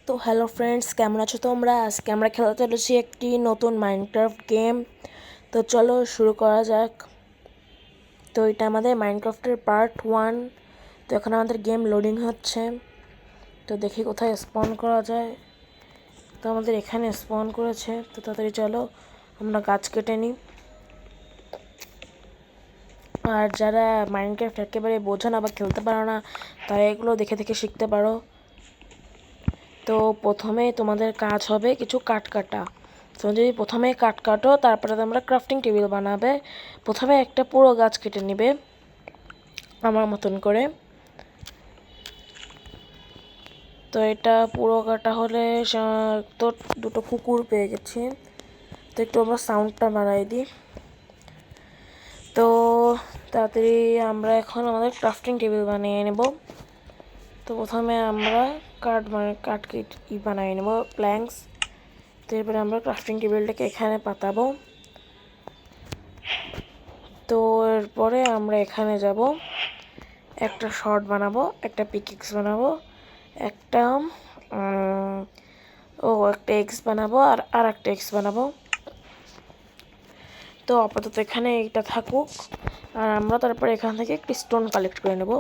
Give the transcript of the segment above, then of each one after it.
তো hello friends, কেমন আছো তোমরা? আজকে আমরা খেলতে চলেছি একটি নতুন মাইনক্রাফট গেম। তো চলো শুরু করা যাক। তো এটা আমাদের মাইনক্রাফটের পার্ট 1। তো এখন আমাদের গেম লোডিং হচ্ছে। তো দেখি কোথায় স্পন করা যায়। তো আমাদের এখানে স্পন করেছে। তো তাড়াতাড়ি চলো আমরা গাছ কেটে নিই। আর যারা মাইনক্রাফট একেবারে বোঝো না বা খেলতে পারো না, তারা এগুলো দেখে দেখে শিখতে পারো। তো প্রথমে তোমাদের কাজ হবে কিছু কাঠ কাটা। তো যদি প্রথমে কাঠ কাটো, তারপরে তোমরা ক্রাফটিং টেবিল বানাবে। প্রথমে একটা পুরো গাছ কেটে নিবে আমার মতন করে। তো এটা পুরো কাটা হলে তো দুটো কুকুর পেয়ে গেছি। তো একটু আমরা সাউন্ডটা বাড়াই দিই। তো তাড়াতাড়ি আমরা এখন আমাদের ক্রাফটিং টেবিল বানিয়ে নেব। তো প্রথমে আমরা কাঠ বানিয়ে নেব, প্ল্যাঙ্কস। তো এরপরে আমরা ক্রাফটিং টেবিলটাকে এখানে পাতাবো। তো এরপরে আমরা এখানে যাব, একটা শর্ট বানাবো, একটা পিকেক্স বানাবো, একটা একটা এক্স বানাবো, আর একটা এক্স বানাবো। তো আপাতত এখানে এইটা থাকুক, আর আমরা তারপরে এখান থেকে একটি স্টোন কালেক্ট করে নেব।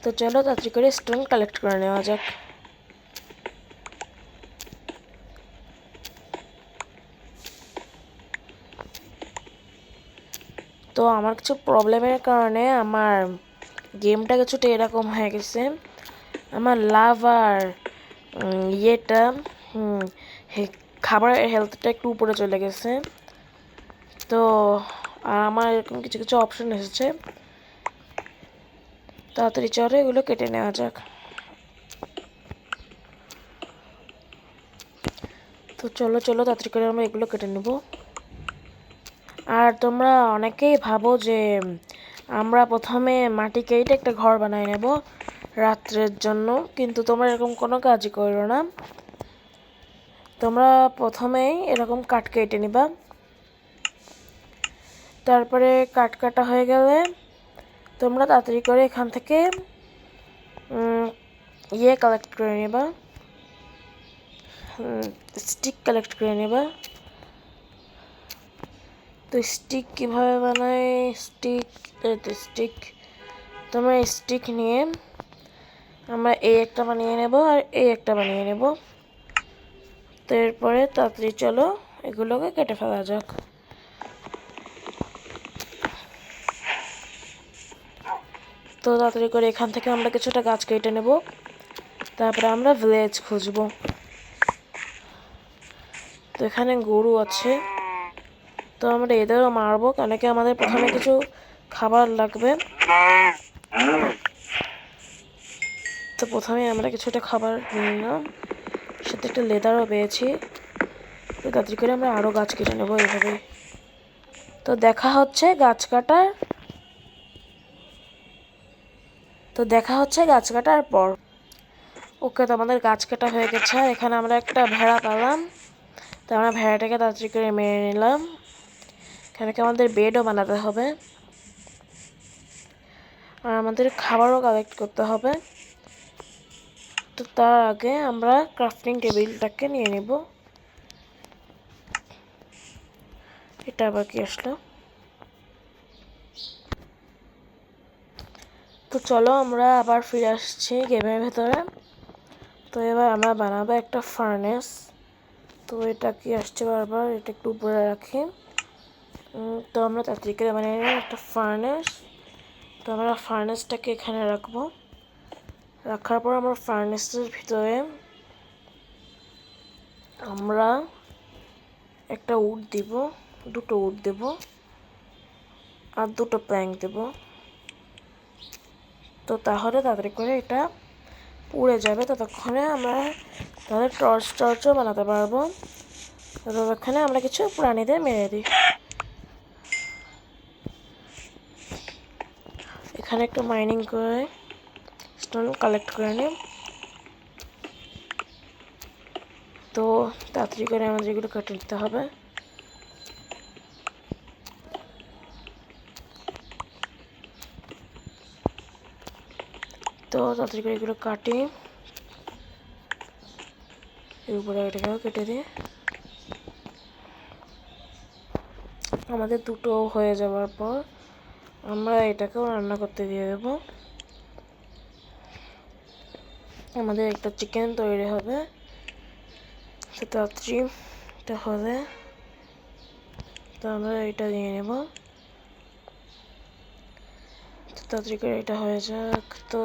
তো চলো তাড়াতাড়ি করে স্টোন কালেক্ট করে নেওয়া যাক। তো আমার কিছু প্রবলেমের কারণে আমার গেমটা কিছুটা এরকম হয়ে গেছে। আমার লাভ আর ইয়েটা খাবারের হেলথটা একটু উপরে চলে গেছে। তো আমার এরকম কিছু কিছু অপশন এসেছে। তাড়াতাড়ি চলো এগুলো কেটে নেওয়া যাক। তো চলো চলো তাড়াতাড়ি করে আমরা এগুলো কেটে নেব। আর তোমরা অনেকেই ভাবো যে আমরা প্রথমে মাটি কেটে একটা ঘর বানাই নেব রাত্রের জন্য, কিন্তু তোমরা এরকম কোনো কাজই করো না। তোমরা প্রথমেই এরকম কাঠ কেটে নিবা। তারপরে কাঠ কাটা হয়ে গেলে তোমরা তাড়াতাড়ি করে এখান থেকে কালেক্ট করে নেবা, স্টিক কালেক্ট করে নেবা। তো স্টিক কীভাবে বানায়? স্টিক তোমরা স্টিক নিয়ে আমরা এই একটা বানিয়ে নেব আর এই একটা বানিয়ে নেব। তো এরপরে তাড়াতাড়ি চলো এগুলোকে কেটে ফেলা যাক। তো তাড়াতাড়ি করে এখান থেকে আমরা কিছুটা গাছ কেটে নেব। তারপরে আমরা ভিলেজ খুঁজব। তো এখানে গরু আছে, তো আমরা এদেরও মারবো, কেন কি আমাদের প্রথমে কিছু খাবার লাগবে। তো প্রথমে আমরা কিছুটা খাবার নিয়ে নিলাম, সাথে একটা লেদারও পেয়েছি। তো তাড়াতাড়ি করে আমরা আরও গাছ কেটে নেবো এইভাবে। তো দেখা হচ্ছে গাছ কাটার পর। ওকে, তো আমাদের গাছ কাটা হয়ে গেছে। আর এখানে আমরা একটা ভেড়া পেলাম। তো আমরা ভেড়াটাকে তাড়াতাড়ি করে মেরে নিলাম। এখানে আমাদের বেডও বানাতে হবে, আর আমাদের খাবারও কালেক্ট করতে হবে। তো তার আগে আমরা ক্রাফটিং টেবিলটাকে নিয়ে নেব। এটা আবার কি আসলো? তো চলো আমরা আবার ফিরে আসছি গেমের ভেতরে। তো এবার আমরা বানাবো একটা ফার্নেস। তো এটা কি আসছে বারবার, এটা একটু উপরে রাখি। তো আমরা তাড়াতাড়ি করে বানিয়ে নিলাম একটা ফার্নেস। তো আমরা ফার্নেসটাকে এখানে রাখবো। রাখার পর আমরা ফার্নেসের ভিতরে আমরা একটা উড দিব, দুটো উড দেব, আর দুটো প্ল্যাঙ্ক দেব। তো তাহলে তাড়াতাড়ি করে এটা পুড়ে যাবে। ততক্ষণে আমরা তাহলে টর্চও বানাতে পারবো। ততক্ষণে আমরা কিছু প্রাণীদের মেরে দিই। এখানে একটু মাইনিং করে স্টোন কালেক্ট করে নিই। তো তাড়াতাড়ি করে আমাদের এগুলো কেটে নিতে হবে। তো তাড়াতাড়ি করে এগুলো কাটি, এর উপরে এটাকেও কেটে দিই। আমাদের দুটো হয়ে যাওয়ার পর আমরা এটাকেও রান্না করতে দিয়ে দেব। আমাদের একটা চিকেন তৈরি হবে। তো তাড়াতাড়ি এটা হলে তো আমরা এটা দিয়ে নেব। তাড়াতাড়ি করে এটা হয়ে যাক। তো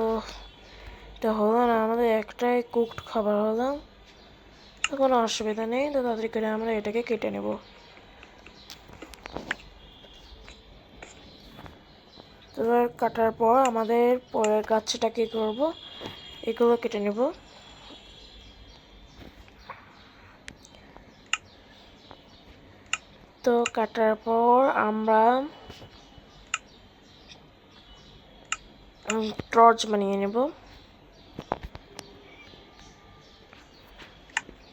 এটা হলো না, আমাদের একটাই কুকড খাবার হলো, তো কোনো অসুবিধা নেই। তো তাড়াতাড়ি করে আমরা এটাকে কেটে নেব। তো এবার কাটার পর আমাদের পরের কাজটা কী করবো, এগুলো কেটে নেব। তো কাটার পর আমরা টর্চ বানিয়ে নেব।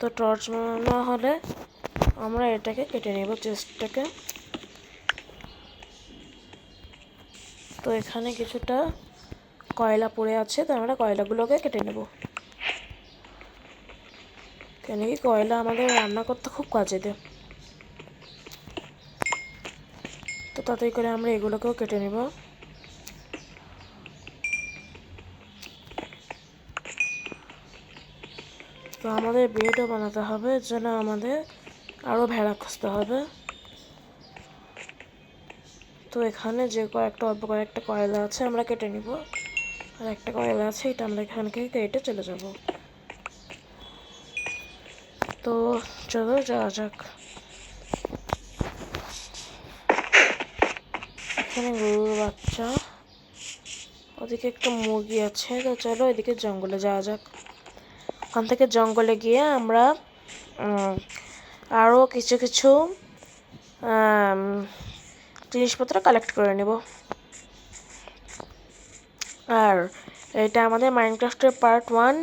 তো টর্চ বানানো হলে আমরা এটাকে কেটে নেব, চেস্টটাকে। তো এখানে কিছুটা কয়লা পড়ে আছে, তো আমরা কয়লাগুলোকে কেটে নেব। কেন কি কয়লা আমাদের রান্না করতে খুব কাজে দেয়। তো তাড়াতাড়ি করে আমরা এগুলোকেও কেটে নেব। তো আমাদের ব্রেডও বানাতে হবে, এর জন্য আমাদের আরও ভেড়া খুঁজতে হবে। তো এখানে যে অল্প কয়েকটা কয়লা আছে আমরা কেটে নিব, আর একটা কয়লা আছে এটা আমরা এখান থেকে কেটে চলে যাব। তো চলো যাওয়া যাক। এখানে গরুর বাচ্চা, ওদিকে একটা মুরগি আছে। তো চলো এদিকে জঙ্গলে যাওয়া যাক। ওখান থেকে জঙ্গলে গিয়ে আমরা আরও কিছু জিনিসপত্র কালেক্ট করে নেব। আর এটা আমাদের মাইনক্রাফটের পার্ট 1।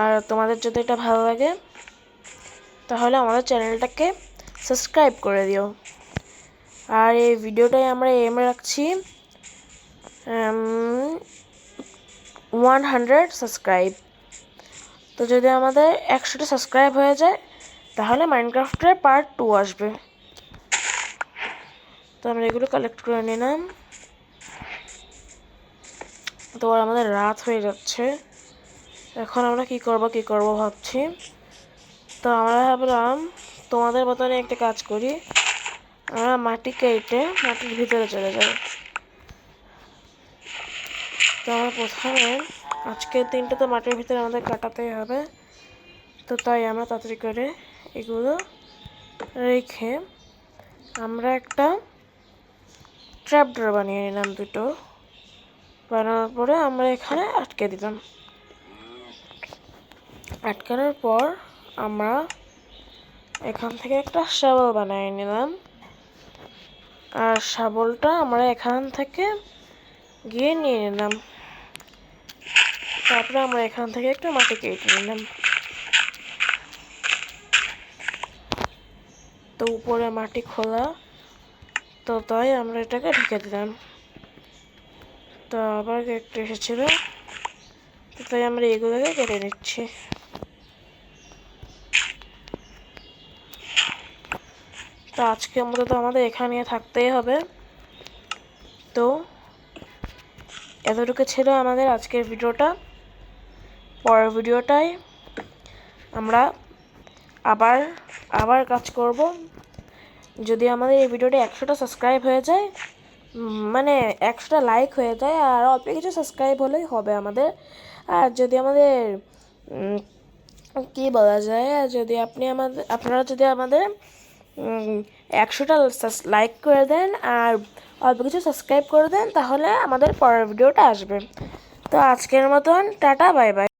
আর তোমাদের যদি এটা ভালো লাগে তাহলে আমাদের চ্যানেলটাকে সাবস্ক্রাইব করে দিও। আর এই ভিডিওটাই আমরা এম রাখছি 100 সাবস্ক্রাইব। তো যদি আমাদের 100টা সাবস্ক্রাইব হয়ে যায় তাহলে মাইনক্রাফটের পার্ট 2 আসবে। তো আমরা এগুলো কালেক্ট করে নিলাম। তো আমাদের রাত হয়ে যাচ্ছে, এখন আমরা কি করব ভাবছি। তো আমরা ভাবলাম তোমাদের মতনই একটা কাজ করি, আমরা মাটি কেটে মাটির ভিতরে চলে যাব। তো আমরা প্রথমে আজকের দিনটা তো মাটির ভিতরে আমাদের কাটাতেই হবে। তো তাই আমরা তাড়াতাড়ি করে এগুলো রেখে আমরা একটা ট্র্যাপডোর বানিয়ে নিলাম। দুটো বানানোর পরে আমরা এখানে আটকে দিলাম। আটকানোর পর আমরা এখান থেকে একটা শাবল বানিয়ে নিলাম, আর শাবলটা আমরা এখান থেকে গিয়ে নিয়ে নিলাম। তারপরে আমরা এখান থেকে একটু মাটি কেটে নিলাম। তো উপরে মাটি খোলা, তো তাই আমরা এটাকে ঢেকে দিলাম। তো আবার একটু এসেছিল, তো তাই আমরা এগুলোকে কেটে নিচ্ছি। তো আজকের মতো তো আমাদের এখানে থাকতেই হবে। তো এতটুকু ছিল আমাদের আজকের ভিডিওটা। পরের ভিডিওটায় আমরা আবার কাজ করব। যদি আমাদের এই ভিডিওটা 100টা সাবস্ক্রাইব হয়ে যায়, মানে 100টা লাইক হয়ে যায়, আর অল্প কিছু সাবস্ক্রাইব হলেই হবে আমাদের। আর যদি আমাদের কি বলা যায়, যদি আপনারা যদি আমাদের 100টা লাইক করে দেন আর অল্প কিছু সাবস্ক্রাইব করে দেন, তাহলে আমাদের পরের ভিডিওটা আসবে। তো আজকের মতন টাটা, বাই বাই।